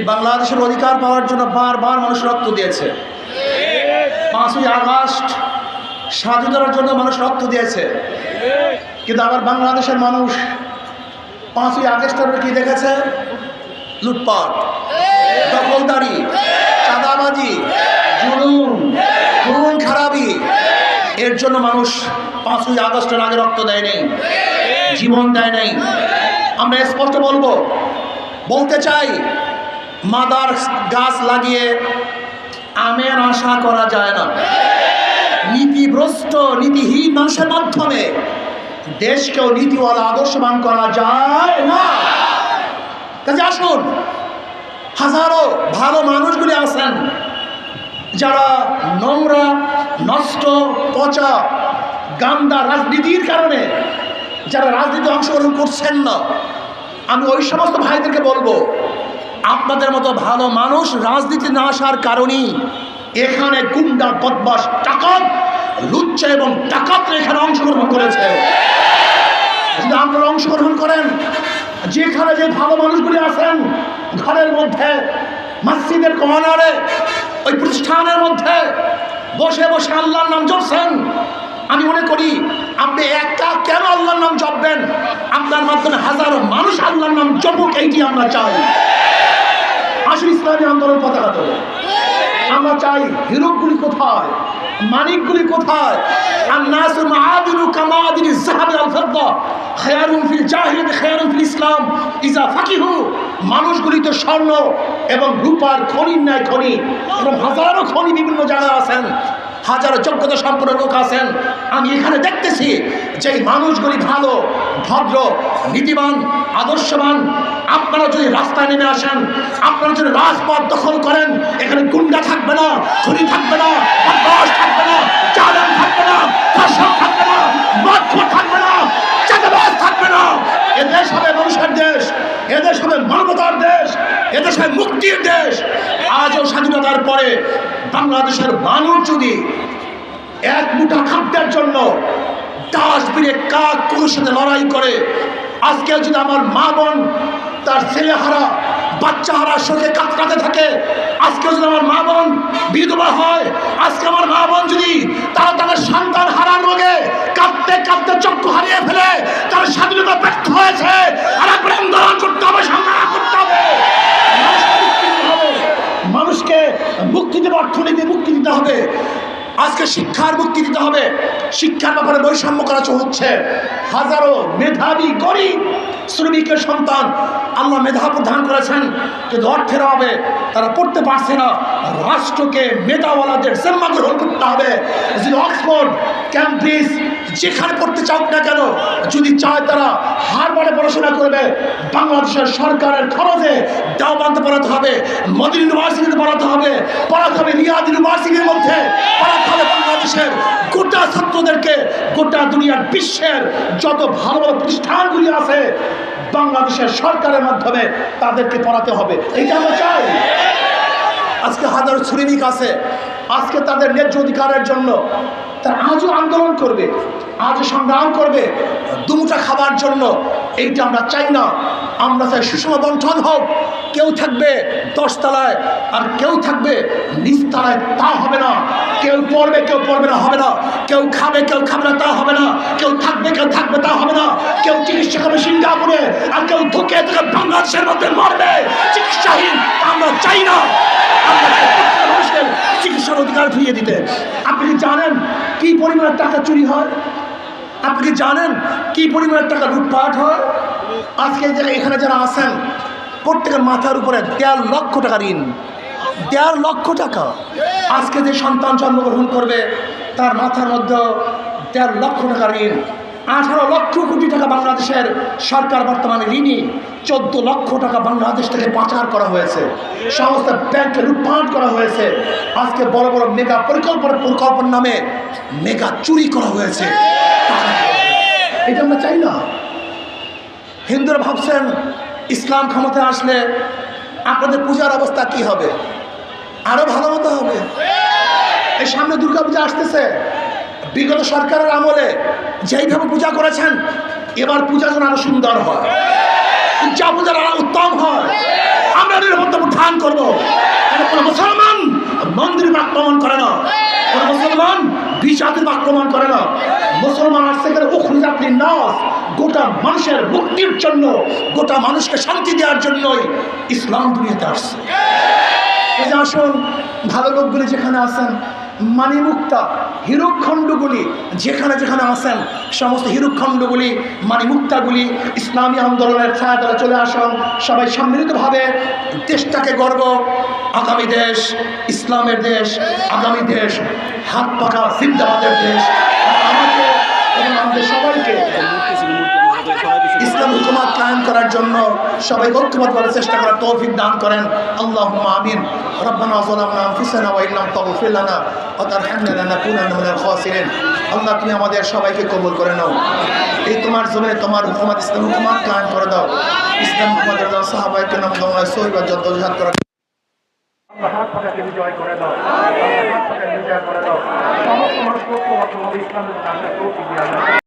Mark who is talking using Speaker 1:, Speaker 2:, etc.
Speaker 1: বাংলাদেশের অধিকার পাওয়ার জন্য বারবার মানুষ রক্ত দিয়েছে। 5ই আগস্ট স্বাধীনতার জন্য মানুষ রক্ত দিয়েছে, কিন্তু আবার বাংলাদেশের মানুষ 5ই আগস্টের কি দেখেছে? লুটপাট, দখলদারি, চাঁদাবাজি, জুলুম, খুন খারাপি। এর জন্য মানুষ 5ই আগস্টের আগে রক্ত দেয় নাই, জীবন দেয় নাই। আমরা স্পষ্ট বলতে চাই, মাদার গাছ লাগিয়ে আমের আশা করা যায় না। নীতিভ্রষ্ট নীতিহীন মানুষের মাধ্যমে দেশকেও নীতিওয়ালা আদর্শবান করা যায় না। কাজে আসুন, হাজারো ভালো মানুষগুলি আছেন যারা নোংরা, নষ্ট, পচা, গান্দা রাজনীতির কারণে যারা রাজনীতি অংশগ্রহণ করছেন না, আমি ওই সমস্ত ভাইদেরকে বলবো, আপনাদের মতো ভালো মানুষ রাজনীতি না আসার কারণেই এখানে গুন্ডা, বদমাশ, ডাকাত, লুচ্চা এবং ডাকাতরা এখানে অংশগ্রহণ করেছে। যদি আপনারা অংশগ্রহণ করেন, যেখানে যে ভালো মানুষগুলি আছেন ঘরের মধ্যে, মসজিদের কর্নারে, ওই প্রতিষ্ঠানের মধ্যে বসে বসে আল্লাহর নাম জপছেন, আমি মনে করি আপনি একটা কেন আল্লাহর নাম জপবেন? আপনার মাধ্যমে হাজারো মানুষ আল্লাহর নাম জপুক, এইটি আমরা চাই। আসলে ইসলামী আন্দোলন পতাকা তোলে। আমরা চাই হিরোগুলি কোথায়, মানিকগুলি কোথায়? আন-নাসু মাআদিনু কামাআদিনি যাহাবি ওয়াল ফিদ্দা, খায়রুন ফিল জাহিলিয়াতি খায়রুন ফিল ইসলাম ইযা ফাকিহু। মানুষগুলি তো স্বর্ণ এবং রূপার খনির ন্যায় খনি, এবং হাজারো খনি বিভিন্ন জায়গায় আছেন, হাজারো যোগ্যতা সম্পন্ন লোক আছেন। আমি এখানে দেখতেছি যে মানুষগুলি ভালো, ভদ্র, নীতিবান, আদর্শবান। আপনারা যদি রাস্তায় নেমে আসেন, আপনারা যদি রাজপথ দখল করেন, এখানে গুন্ডা থাকবে না, খুনি থাকবে না, বদমাশ থাকবে না, চালান থাকবে না, ধর্ষক থাকবে না, মদখোর থাকবে না, চাঁদাবাজ থাকবে না। এদেশ হবে মানুষের দেশ, এদেশ হবে মানবতার দেশ, এদেশ হবে মুক্তির দেশ। আজও স্বাধীনতার পরে বাংলাদেশের মানুষ যদি এক মুঠা খাদ্যের জন্য ডাস্টবিনে কাক কুকুরের সাথে লড়াই করে, আজকে যদি আমার মা বোন তার ছেলেহারা, বাচ্চাহারা শোকে কাতরাতে থাকে, আজকে যদি আমার মা বোন বিধবা হয়, আজকে আমার মা বোন যদি তারা তাদের সন্তান হারার রোগে কাঁদতে কাঁদতে চক্ষু হারিয়ে ফেলে, তার স্বাধীনতা ব্যর্থ হয়েছে, আর একবার আন্দোলন করতে হবে, সংগ্রাম করতে হবে। মানুষকে মুক্তি দেবে, অর্থনীতি মুক্তি দিতে হবে, আজকে শিক্ষার মুক্তি দিতে হবে। শিক্ষার ব্যাপারে বৈষম্য করা হচ্ছে। হাজারো মেধাবী গরিব শ্রমিকের সন্তান আল্লাহ মেধা প্রদান করেছেন, কিন্তু অর্থের অভাবে তারা পড়তে পারছে না। রাষ্ট্রকে মেধাওয়ালাদের জিম্মা গ্রহণ করতে হবে। যদি অক্সফোর্ড, ক্যামব্রিজ যেখানে পড়তে চাও না কেন, যদি চায় তারা হারবারে পড়াশোনা করবে, বাংলাদেশের সরকারের খরচে দেওবন্দে পড়াতে হবে, মদিনা ইউনিভার্সিটিতে পড়াতে হবে, রিয়াদ ইউনিভার্সিটির মধ্যে পড়াতে হবে। বাংলাদেশের গোটা ছাত্রদেরকে, গোটা দুনিয়ার বিশ্বের যত ভালো ভালো প্রতিষ্ঠানগুলি আছে বাংলাদেশের সরকারের মাধ্যমে তাদেরকে পড়াতে হবে। এইটা আমরা চাই। আজকে হাজারো শ্রমিক আছে, আজকে তাদের ন্যায্য অধিকারের জন্য তারা আজও আন্দোলন করবে, আজও সংগ্রাম করবে দুমুঠা খাবার জন্য। এইটা আমরা চাই না। আমরা চাই সুষম বন্টন হোক। কেউ থাকবে 10 তলায় আর কেউ থাকবে নিচতলায়, তা হবে না। কেউ পড়বে কেউ পড়বে না, হবে না। কেউ খাবে কেউ খাবে না, তা হবে না। কেউ থাকবে কেউ থাকবে, তা হবে না। কেউ চিকিৎসা করবে সিঙ্গাপুরে, আর কেউ ধুকে ধুকে বাংলাদেশের মধ্যে মরবে চিকিৎসাহীন। আমরা চাই না। আমরা মানুষের চিকিৎসার অধিকার ফিরিয়ে দিতে। আপনি কি জানেন কি পরিমাণের টাকা চুরি হয়? আপনি কি জানেন কি পরিমাণের টাকা লুটপাট হয়? আজকে এখানে যারা আছেন প্রত্যেকের মাথার উপরে 1.5 লক্ষ টাকা ঋণ। 1.5 লক্ষ টাকা। আজকে যে সন্তান জন্মগ্রহণ করবে তার মাথার মধ্যে 1.5 লক্ষ টাকা ঋণ। 18 লক্ষ কোটি টাকা বাংলাদেশের সরকার বর্তমানে ঋণী। 14 লক্ষ টাকা বাংলাদেশ থেকে পাচার করা হয়েছে, সমস্ত ব্যাংকে লুটপাট করা হয়েছে। আজকে বড় বড় মেগা পরিকল্পনার নামে মেগা চুরি করা হয়েছে। এটা আমরা চাই না। হিন্দুরা ভাবছেন ইসলাম ক্ষমতায় আসলে আপনাদের পূজার অবস্থা কি হবে? আরো ভালো মতো হবে। এই সামনে দুর্গাপূজা আসতেছে, বিগত সরকারের আমলে যেইভাবে পূজা করেছেন, এবার পূজা যেন আরো সুন্দর হয়, পূজা আরো উত্তম হয়। আমরা নিরাপত্তা উত্থান করবো। কোনো মুসলমান মন্দির আক্রমণ করে না, কোনো মুসলমান বিজাতির আক্রমণ করে না। মুসলমান আসছে গেলে উখরিজাতিন নাস, গোটা মানুষের মুক্তির জন্য, গোটা মানুষকে শান্তি দেওয়ার জন্যই ইসলাম দুনিয়াতে আসছে। এই যে আসুন, ভালো লোকগুলি যেখানে আছেন, মানিমুক্তা হীরকখণ্ডগুলি যেখানে যেখানে আছেন, সমস্ত হীরকখণ্ডগুলি মানিমুক্তাগুলি ইসলামী আন্দোলনের ছায়াতলে চলে আসুন। সবাই সম্মিলিতভাবে দেশটাকে গর্ব, আগামী দেশ ইসলামের দেশ, আগামী দেশ হাত পাকা জিন্দাবাদের দেশ। আমাকে এবং আমাদের সবাইকে ইসলাম হুকুমত কায়েম করার জন্য সবাই ঐক্যবদ্ধভাবে চেষ্টা করার তৌফিক দান করেন। আল্লাহুম্মা আমিন। রব্বানা যালামনা আনফুসানা ওয়া ইল্লাম তাগফির লানা ওয়া তারহামনা লানাকুনান্না মিনাল খাসিরিন। আল্লাহ, তুমি আমাদের সবাইকে কবুল করে নাও। এই তোমার জমিনে তোমার হুকুমত, ইসলাম হুকুমত কায়েম করে দাও। ইসলাম হুকুমতের জন্য সাহাবায়ে কেরাম দমনে সহিবা জদ্দোজাহাদ করা আল্লাহ হাত পাকাকে বিজয় করে দাও। আল্লাহ হাত পাকাকে বিজয় করে দাও। সমস্ত মানুষ ঐক্যবদ্ধভাবে ইসলামের কাছে তৌফিক দিয়ে